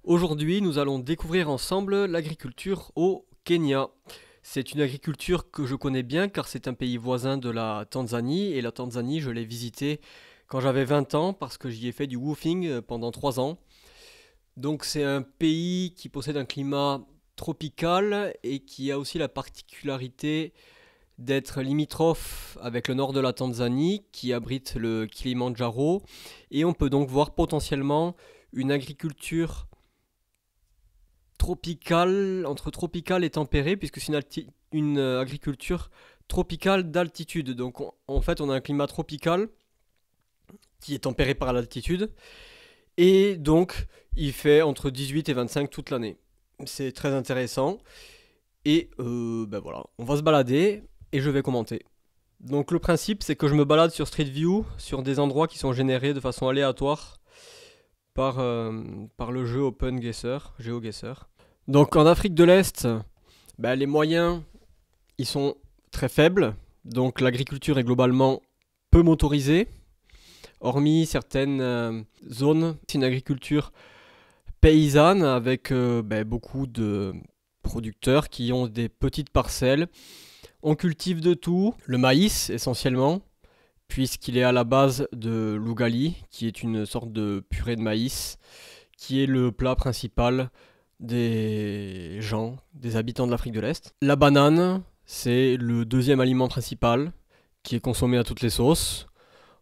Aujourd'hui, nous allons découvrir ensemble l'agriculture au Kenya. C'est une agriculture que je connais bien car c'est un pays voisin de la Tanzanie et la Tanzanie, je l'ai visité quand j'avais 20 ans parce que j'y ai fait du woofing pendant 3 ans. Donc c'est un pays qui possède un climat tropical et qui a aussi la particularité d'être limitrophe avec le nord de la Tanzanie qui abrite le Kilimandjaro et on peut donc voir potentiellement une agriculture tropicale, entre tropicale et tempérée, puisque c'est une agriculture tropicale d'altitude. Donc en fait, on a un climat tropical qui est tempéré par l'altitude, et donc il fait entre 18 et 25 toute l'année. C'est très intéressant, et ben voilà, on va se balader, et je vais commenter. Donc le principe, c'est que je me balade sur Street View, sur des endroits qui sont générés de façon aléatoire par, par le jeu OpenGuessr, GeoGuessr. Donc en Afrique de l'Est, bah, les moyens ils sont très faibles, donc l'agriculture est globalement peu motorisée, hormis certaines zones. C'est une agriculture paysanne avec bah, beaucoup de producteurs qui ont des petites parcelles. On cultive de tout, le maïs essentiellement, puisqu'il est à la base de l'ugali, qui est une sorte de purée de maïs, qui est le plat principal des gens, des habitants de l'Afrique de l'Est. La banane, c'est le deuxième aliment principal, qui est consommé à toutes les sauces,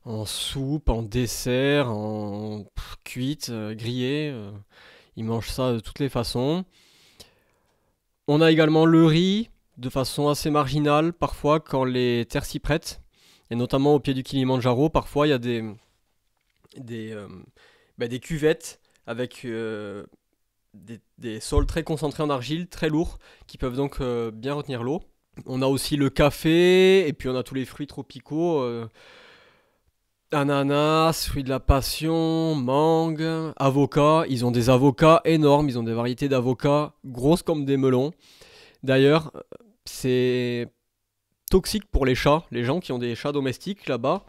en soupe, en dessert, en cuite, grillée. Ils mangent ça de toutes les façons. On a également le riz, de façon assez marginale, parfois quand les terres s'y prêtent. Et notamment au pied du Kilimandjaro, parfois il y a des, euh, des cuvettes avec des sols très concentrés en argile, très lourds, qui peuvent donc bien retenir l'eau. On a aussi le café, et puis on a tous les fruits tropicaux, ananas, fruits de la passion, mangue, avocats. Ils ont des avocats énormes, ils ont des variétés d'avocats grosses comme des melons. D'ailleurs, c'est toxique pour les chats, les gens qui ont des chats domestiques là-bas.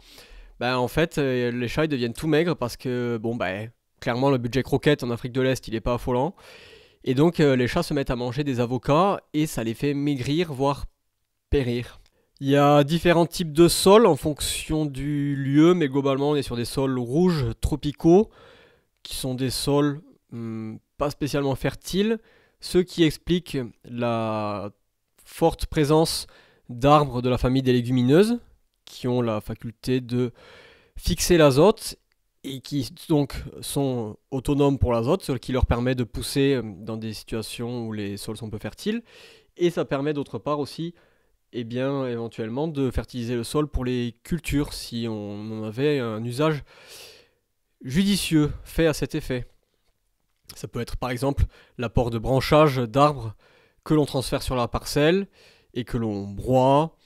Ben, en fait, les chats ils deviennent tout maigres parce que, bon, ben, clairement, le budget croquette en Afrique de l'Est, il est pas affolant. Et donc, les chats se mettent à manger des avocats et ça les fait maigrir, voire périr. Il y a différents types de sols en fonction du lieu, mais globalement, on est sur des sols rouges tropicaux, qui sont des sols pas spécialement fertiles, ce qui explique la forte présence d'arbres de la famille des légumineuses, qui ont la faculté de fixer l'azote et qui donc sont autonomes pour l'azote, ce qui leur permet de pousser dans des situations où les sols sont peu fertiles. Et ça permet d'autre part aussi, eh bien, éventuellement, de fertiliser le sol pour les cultures, si on en avait un usage judicieux fait à cet effet. Ça peut être par exemple l'apport de branchage d'arbres que l'on transfère sur la parcelle et que l'on broie.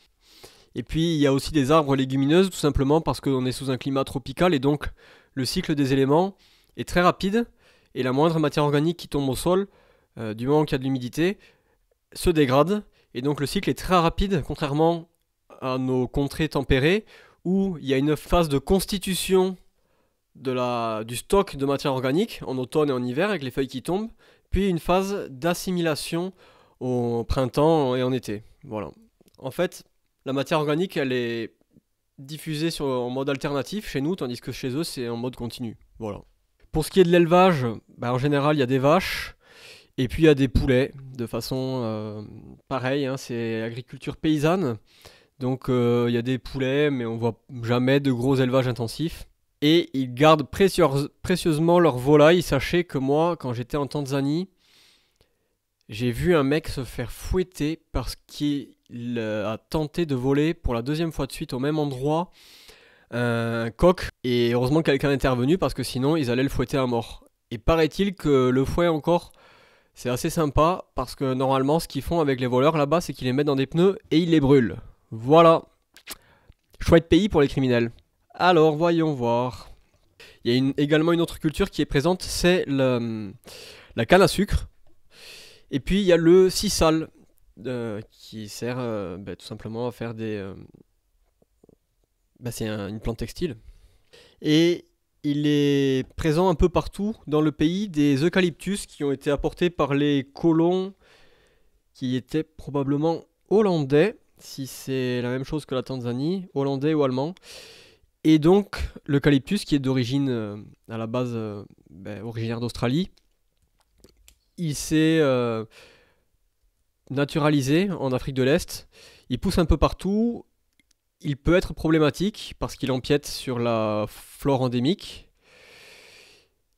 Et puis il y a aussi des arbres légumineuses, tout simplement parce qu'on est sous un climat tropical et donc le cycle des éléments est très rapide et la moindre matière organique qui tombe au sol, du moment qu'il y a de l'humidité, se dégrade. Et donc le cycle est très rapide, contrairement à nos contrées tempérées où il y a une phase de constitution du stock de matière organique en automne et en hiver avec les feuilles qui tombent, puis une phase d'assimilation au printemps et en été. Voilà. En fait, la matière organique, elle est diffusée en mode alternatif chez nous, tandis que chez eux, c'est en mode continu. Voilà. Pour ce qui est de l'élevage, en général, il y a des vaches et puis il y a des poulets, de façon pareille, hein, c'est agriculture paysanne. Donc il y a des poulets, mais on voit jamais de gros élevages intensifs. Et ils gardent précieusement leurs volailles. Sachez que moi, quand j'étais en Tanzanie, j'ai vu un mec se faire fouetter parce qu'il a tenté de voler pour la deuxième fois de suite au même endroit un coq. Et heureusement que quelqu'un est intervenu parce que sinon ils allaient le fouetter à mort. Et paraît-il que le fouet encore, c'est assez sympa parce que normalement ce qu'ils font avec les voleurs là-bas, c'est qu'ils les mettent dans des pneus et ils les brûlent. Voilà. Chouette pays pour les criminels. Alors, voyons voir. Il y a également une autre culture qui est présente, c'est la canne à sucre. Et puis il y a le sisal, qui sert tout simplement à faire des... c'est une plante textile. Et Il est présent un peu partout dans le pays des eucalyptus qui ont été apportés par les colons qui étaient probablement hollandais, si c'est la même chose que la Tanzanie, hollandais ou allemand. Et donc l'eucalyptus qui est d'origine à la base originaire d'Australie, il s'est naturalisé en Afrique de l'Est. Il pousse un peu partout. Il peut être problématique parce qu'il empiète sur la flore endémique.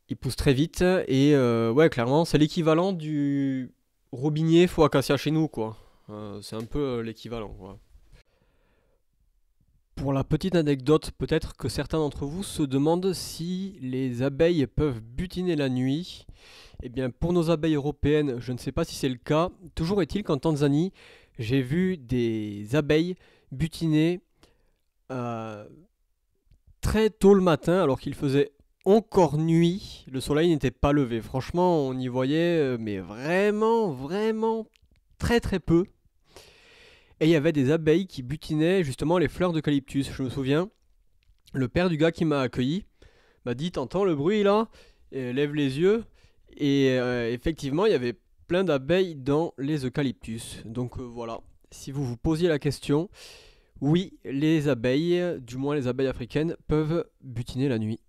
Il pousse très vite et ouais, clairement, c'est l'équivalent du robinier faux acacia chez nous, quoi. C'est un peu l'équivalent, quoi. Pour la petite anecdote, peut-être que certains d'entre vous se demandent si les abeilles peuvent butiner la nuit. Eh bien, pour nos abeilles européennes, je ne sais pas si c'est le cas. Toujours est-il qu'en Tanzanie, j'ai vu des abeilles butiner euh, très tôt le matin, alors qu'il faisait encore nuit. Le soleil n'était pas levé. Franchement, on y voyait, mais vraiment, vraiment très très peu. Et il y avait des abeilles qui butinaient justement les fleurs d'eucalyptus. Je me souviens, le père du gars qui m'a accueilli m'a dit: t'entends le bruit là? Et lève les yeux. Et effectivement, il y avait plein d'abeilles dans les eucalyptus. Donc voilà, si vous vous posiez la question, oui, les abeilles, du moins les abeilles africaines, peuvent butiner la nuit.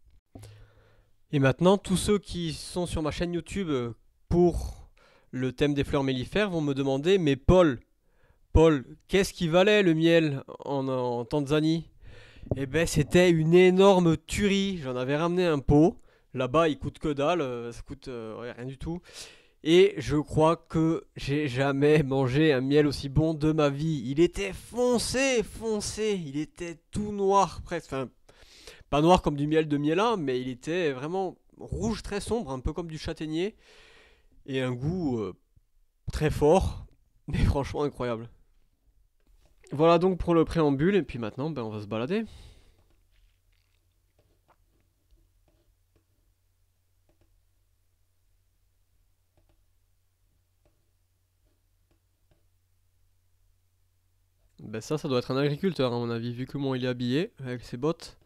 Et maintenant, tous ceux qui sont sur ma chaîne YouTube pour le thème des fleurs mellifères vont me demander: mais Paul, qu'est-ce qui valait le miel en Tanzanie? Eh ben, c'était une énorme tuerie. J'en avais ramené un pot. Là-bas, il coûte que dalle, ça coûte ouais, rien du tout. Et je crois que j'ai jamais mangé un miel aussi bon de ma vie. Il était foncé, foncé. Il était tout noir presque. Enfin, pas noir comme du miel de mielin, mais il était vraiment rouge très sombre, un peu comme du châtaignier. Et un goût très fort, mais franchement incroyable. Voilà donc pour le préambule, et puis maintenant, ben, on va se balader. Ben ça doit être un agriculteur à mon avis, vu comment il est habillé, avec ses bottes.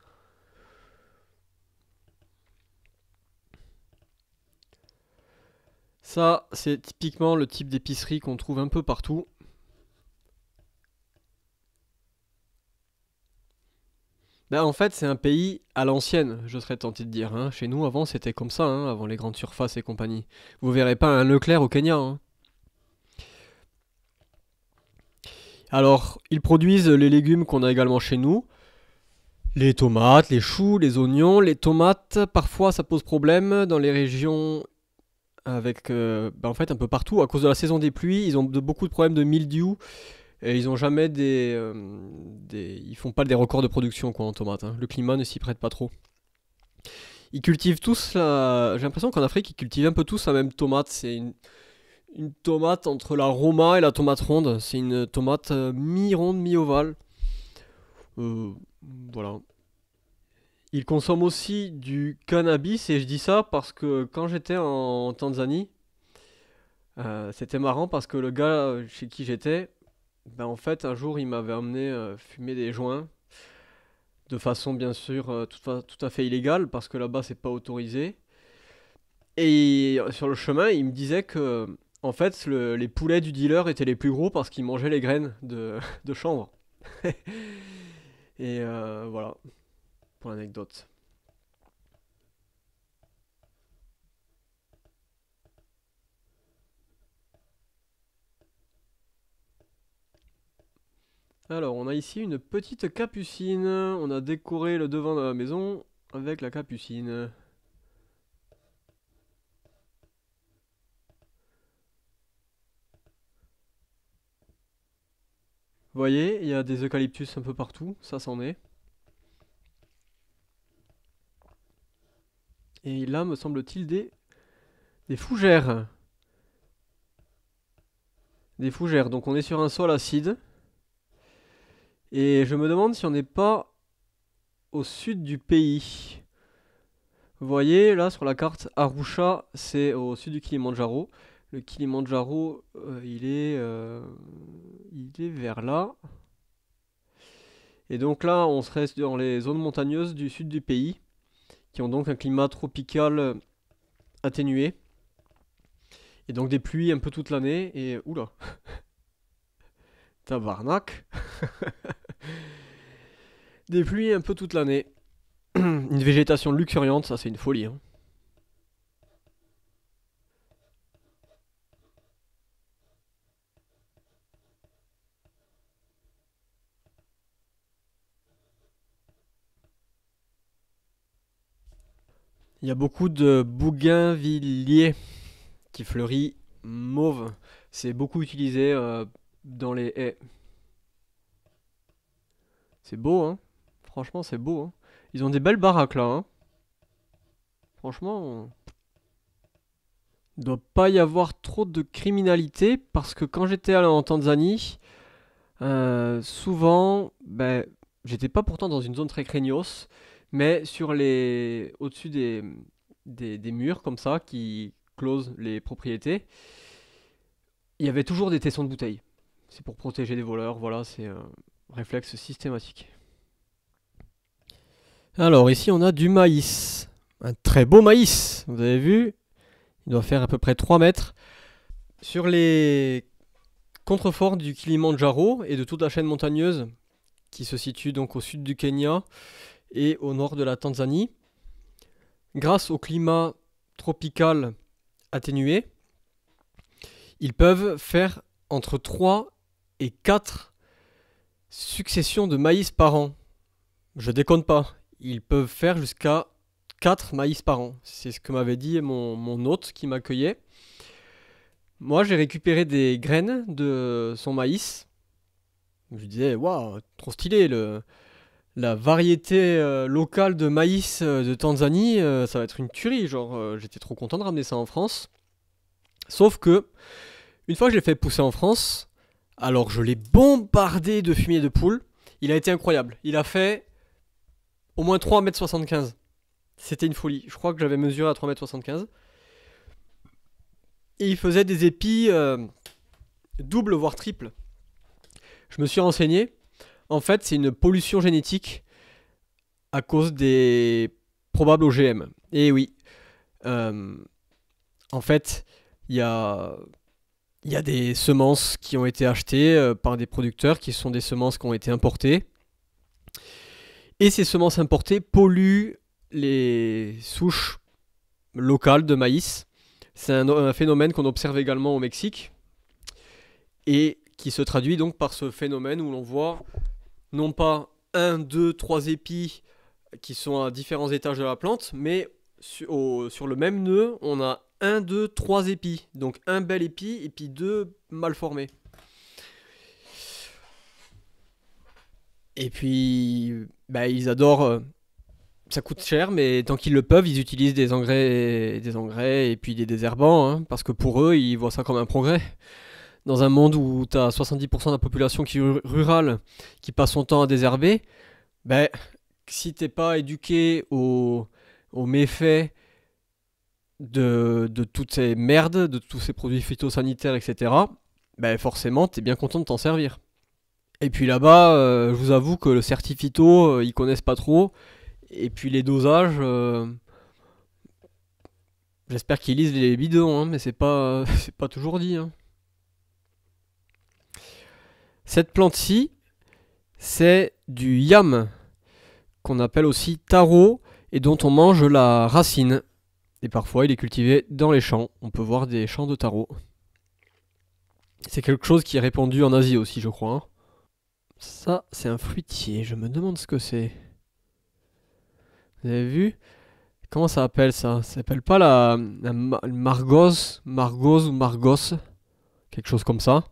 Ça, c'est typiquement le type d'épicerie qu'on trouve un peu partout. Ben en fait, c'est un pays à l'ancienne, je serais tenté de dire, hein. Chez nous, avant, c'était comme ça, hein, avant les grandes surfaces et compagnie. Vous verrez pas un Leclerc au Kenya, hein. Alors, ils produisent les légumes qu'on a également chez nous. Les tomates, les choux, les oignons. Les tomates, parfois, ça pose problème dans les régions avec, ben, en fait, un peu partout. À cause de la saison des pluies, ils ont beaucoup de problèmes de mildiou. Et ils ont jamais ils font pas des records de production, quoi, en tomates, hein. Le climat ne s'y prête pas trop. Ils cultivent tous la... J'ai l'impression qu'en Afrique, ils cultivent un peu tous la même tomate. C'est une tomate entre la Roma et la tomate ronde. C'est une tomate mi-ronde, mi-ovale. Euh, voilà. Ils consomment aussi du cannabis, et je dis ça parce que quand j'étais en Tanzanie, c'était marrant parce que le gars chez qui j'étais, ben en fait un jour il m'avait emmené fumer des joints de façon bien sûr tout à fait illégale parce que là-bas c'est pas autorisé. Et sur le chemin il me disait que en fait les poulets du dealer étaient les plus gros parce qu'ils mangeaient les graines de chanvre. Et voilà pour l'anecdote. Alors, on a ici une petite capucine. On a décoré le devant de la maison avec la capucine. Vous voyez, il y a des eucalyptus un peu partout, ça c'en est. Et là, me semble-t-il, des fougères. Des fougères. Donc on est sur un sol acide. Et je me demande si on n'est pas au sud du pays. Vous voyez, là sur la carte, Arusha, c'est au sud du Kilimandjaro. Le Kilimandjaro, il est vers là. Et donc là, on serait dans les zones montagneuses du sud du pays, qui ont donc un climat tropical atténué. Et donc des pluies un peu toute l'année. Et oula, tabarnak. Des pluies un peu toute l'année. Une végétation luxuriante, ça c'est une folie, hein. Il y a beaucoup de bougainvilliers qui fleurit mauve. C'est beaucoup utilisé dans les haies. C'est beau, hein. Franchement, c'est beau, hein. Ils ont des belles baraques là, hein. Franchement, il doit pas y avoir trop de criminalité parce que quand j'étais allé en Tanzanie, souvent, ben, j'étais pas pourtant dans une zone très craignos, mais sur les, au-dessus des murs comme ça qui closent les propriétés, il y avait toujours des tessons de bouteilles. C'est pour protéger les voleurs, voilà, c'est un réflexe systématique. Alors ici on a du maïs, un très beau maïs, vous avez vu, il doit faire à peu près 3 mètres. Sur les contreforts du Kilimandjaro et de toute la chaîne montagneuse qui se situe donc au sud du Kenya et au nord de la Tanzanie, grâce au climat tropical atténué, ils peuvent faire entre 3 et 4 successions de maïs par an. Je déconne pas, ils peuvent faire jusqu'à 4 maïs par an. C'est ce que m'avait dit mon hôte qui m'accueillait. Moi, j'ai récupéré des graines de son maïs. Je lui disais, waouh, trop stylé, la variété locale de maïs de Tanzanie, ça va être une tuerie. Genre, j'étais trop content de ramener ça en France. Sauf que, une fois que je l'ai fait pousser en France, alors je l'ai bombardé de fumier de poule. Il a été incroyable. Il a fait au moins 3,75 m. C'était une folie. Je crois que j'avais mesuré à 3,75 m. Et il faisait des épis double voire triple. Je me suis renseigné. En fait, c'est une pollution génétique à cause des probables OGM. Et oui, euh, en fait, il y a des semences qui ont été achetées par des producteurs qui sont des semences qui ont été importées. Et ces semences importées polluent les souches locales de maïs. C'est un phénomène qu'on observe également au Mexique et qui se traduit donc par ce phénomène où l'on voit non pas un, deux, trois épis qui sont à différents étages de la plante, mais sur le même nœud, on a un, deux, trois épis. Donc un bel épi et puis deux mal formés. Et puis, bah, ils adorent. Ça coûte cher, mais tant qu'ils le peuvent, ils utilisent des engrais et puis des désherbants, hein, parce que pour eux, ils voient ça comme un progrès. Dans un monde où tu as 70% de la population qui est rurale, qui passe son temps à désherber, ben, si t'es pas éduqué aux méfaits de toutes ces merdes, de tous ces produits phytosanitaires, etc., ben forcément, t'es bien content de t'en servir. Et puis là-bas, je vous avoue que le certifito, ils connaissent pas trop. Et puis les dosages, j'espère qu'ils lisent les bidons, hein, mais c'est pas, c'est pas toujours dit, hein. Cette plante-ci, c'est du yam, qu'on appelle aussi taro, et dont on mange la racine. Et parfois, il est cultivé dans les champs. On peut voir des champs de taro. C'est quelque chose qui est répandu en Asie aussi, je crois, hein. Ça, c'est un fruitier. Je me demande ce que c'est. Vous avez vu? Comment ça s'appelle ça? Ça s'appelle pas la margose, margose ou margos? Quelque chose comme ça.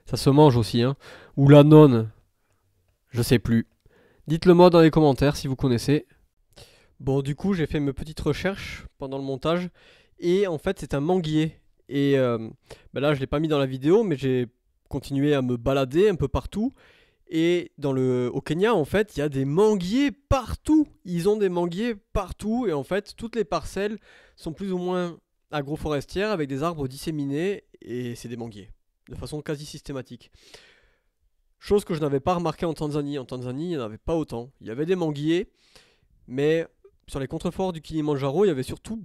Ça se mange aussi, hein. Ou la nonne. Je sais plus. Dites-le moi dans les commentaires si vous connaissez. Bon, du coup, j'ai fait mes petites recherches pendant le montage. Et en fait, c'est un manguier. Et bah là, je l'ai pas mis dans la vidéo, mais j'ai continué à me balader un peu partout. Et au Kenya, en fait, il y a des manguiers partout. Ils ont des manguiers partout. Et en fait, toutes les parcelles sont plus ou moins agroforestières avec des arbres disséminés. Et c'est des manguiers, de façon quasi systématique. Chose que je n'avais pas remarqué en Tanzanie. En Tanzanie, il n'y en avait pas autant. Il y avait des manguiers, mais Sur les contreforts du Kilimandjaro, il y avait surtout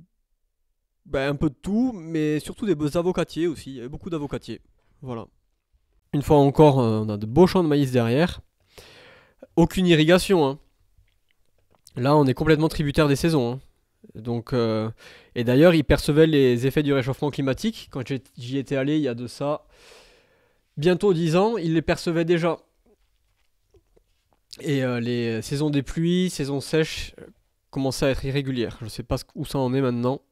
un peu de tout, mais surtout des beaux avocatiers aussi. Il y avait beaucoup d'avocatiers. Voilà. Une fois encore, on a de beaux champs de maïs derrière. Aucune irrigation, hein. Là, on est complètement tributaire des saisons, hein. Donc, et d'ailleurs, ils percevaient les effets du réchauffement climatique. Quand j'y étais allé il y a de ça bientôt 10 ans, ils les percevaient déjà. Et les saisons des pluies, saisons sèches, commençaient à être irrégulières. Je ne sais pas où ça en est maintenant.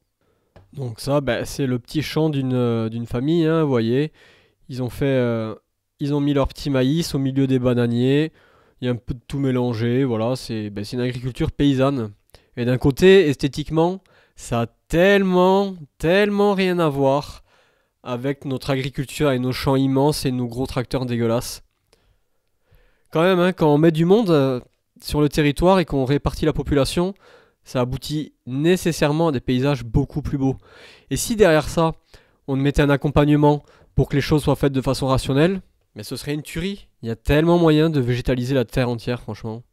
Donc ça, c'est le petit champ d'une famille, hein, vous voyez. Ils ont fait, ils ont mis leur petit maïs au milieu des bananiers. Il y a un peu de tout mélangé. Voilà, c'est une agriculture paysanne. Et d'un côté, esthétiquement, ça a tellement, tellement rien à voir avec notre agriculture et nos champs immenses et nos gros tracteurs dégueulasses. Quand même, hein, quand on met du monde sur le territoire et qu'on répartit la population, ça aboutit nécessairement à des paysages beaucoup plus beaux. Et si derrière ça, on mettait un accompagnement pour que les choses soient faites de façon rationnelle, mais ce serait une tuerie. Il y a tellement moyen de végétaliser la terre entière, franchement.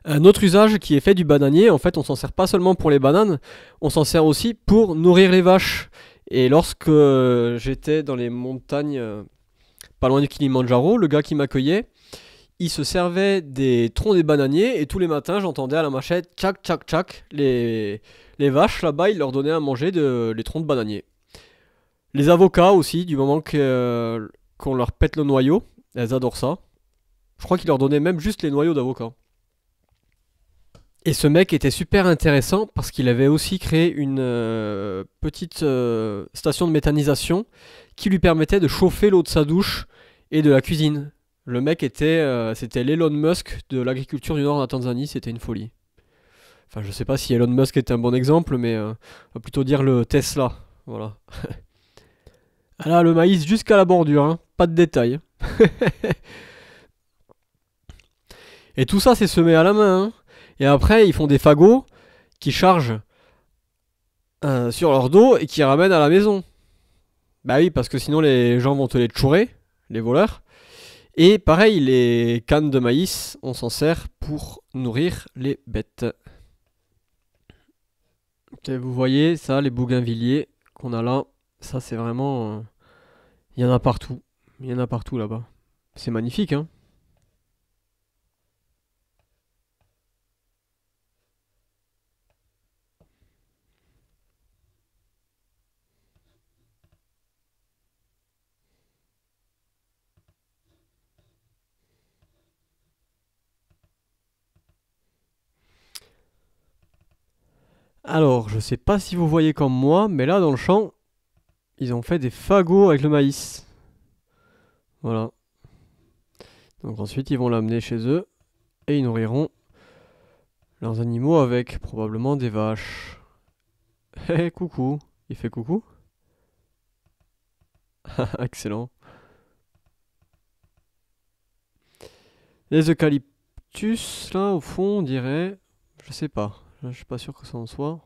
Un autre usage qui est fait du bananier, en fait, on s'en sert pas seulement pour les bananes, on s'en sert aussi pour nourrir les vaches. Et lorsque j'étais dans les montagnes, pas loin du Kilimandjaro, le gars qui m'accueillait, il se servait des troncs des bananiers et tous les matins, j'entendais à la machette, tchac, tchac, tchac, les vaches là-bas, il leur donnait à manger les troncs de bananiers. Les avocats aussi, du moment qu'on leur pète le noyau, elles adorent ça. Je crois qu'il leur donnait même juste les noyaux d'avocats. Et ce mec était super intéressant parce qu'il avait aussi créé une petite station de méthanisation qui lui permettait de chauffer l'eau de sa douche et de la cuisine. Le mec c'était l'Elon Musk de l'agriculture du nord de la Tanzanie, c'était une folie. Enfin, je sais pas si Elon Musk est un bon exemple, mais on va plutôt dire le Tesla. Voilà. Ah là, le maïs jusqu'à la bordure, hein. Pas de détails. Et tout ça, c'est semé à la main, hein. Et après, ils font des fagots qui chargent sur leur dos et qui ramènent à la maison. Bah oui, parce que sinon les gens vont te les chourer, les voleurs. Et pareil, les cannes de maïs, on s'en sert pour nourrir les bêtes. Et vous voyez ça, les bougainvilliers qu'on a là, ça c'est vraiment... Il y en a partout. Il y en a partout là-bas. C'est magnifique, hein. Alors, je sais pas si vous voyez comme moi, mais là dans le champ, ils ont fait des fagots avec le maïs. Voilà. Donc ensuite, ils vont l'amener chez eux et ils nourriront leurs animaux avec probablement des vaches. Hé, coucou. Il fait coucou. Excellent. Les eucalyptus, là, au fond, on dirait... Je sais pas. Je suis pas sûr que ça en soit.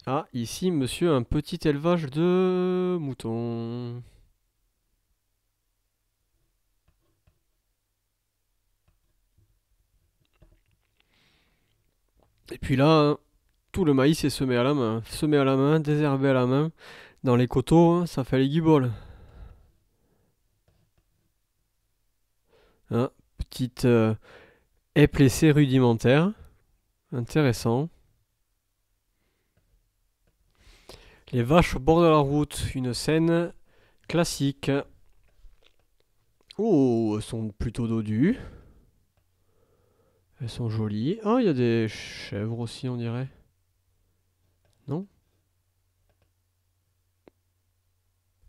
Ah, ici, monsieur, un petit élevage de moutons. Et puis là, tout le maïs est semé à la main. Semé à la main, désherbé à la main. Dans les coteaux, hein, ça fait les guiboles. Hein, petite haie plessée rudimentaire. Intéressant. Les vaches au bord de la route. Une scène classique. Oh, elles sont plutôt dodues. Elles sont jolies. Ah, il y a des chèvres aussi, on dirait. Non?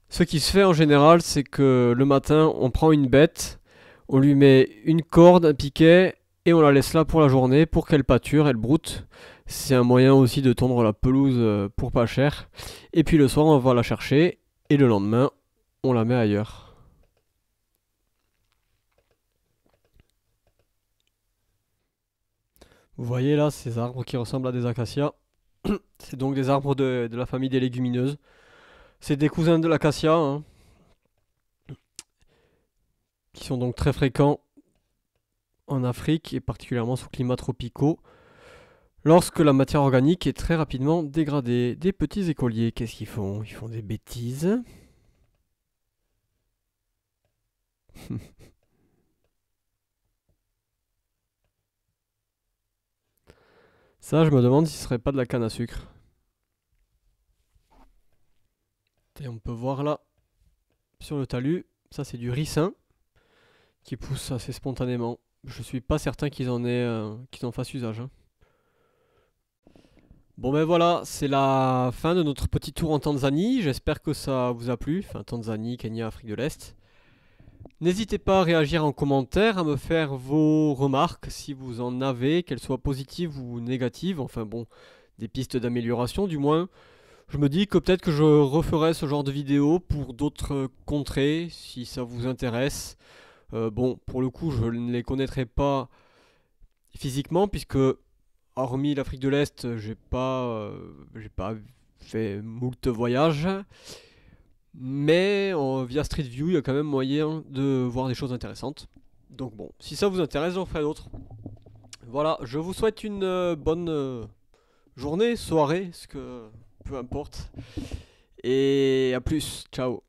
Ce qui se fait en général, c'est que le matin, on prend une bête, on lui met une corde, un piquet, et on la laisse là pour la journée pour qu'elle pâture, elle broute. C'est un moyen aussi de tondre la pelouse pour pas cher. Et puis le soir, on va la chercher, et le lendemain, on la met ailleurs. Vous voyez là ces arbres qui ressemblent à des acacias. C'est donc des arbres de la famille des légumineuses. C'est des cousins de l'acacia, hein, qui sont donc très fréquents en Afrique et particulièrement sous climats tropicaux. Lorsque la matière organique est très rapidement dégradée. Des petits écoliers, qu'est-ce qu'ils font? Ils font des bêtises. Ça, je me demande si ce serait pas de la canne à sucre. Et on peut voir là, sur le talus, ça c'est du ricin qui pousse assez spontanément. Je suis pas certain qu'ils en fassent usage, hein. Bon ben voilà, c'est la fin de notre petit tour en Tanzanie. J'espère que ça vous a plu. Enfin, Tanzanie, Kenya, Afrique de l'Est. N'hésitez pas à réagir en commentaire, à me faire vos remarques si vous en avez, qu'elles soient positives ou négatives. Enfin bon, des pistes d'amélioration du moins. Je me dis que peut-être que je referai ce genre de vidéo pour d'autres contrées si ça vous intéresse. Bon, pour le coup, je ne les connaîtrai pas physiquement puisque hormis l'Afrique de l'Est, j'ai pas fait moult voyages. Mais via Street View, il y a quand même moyen de voir des choses intéressantes. Donc bon, si ça vous intéresse, j'en ferai d'autres. Voilà, je vous souhaite une bonne journée, soirée, peu importe. Et à plus, ciao.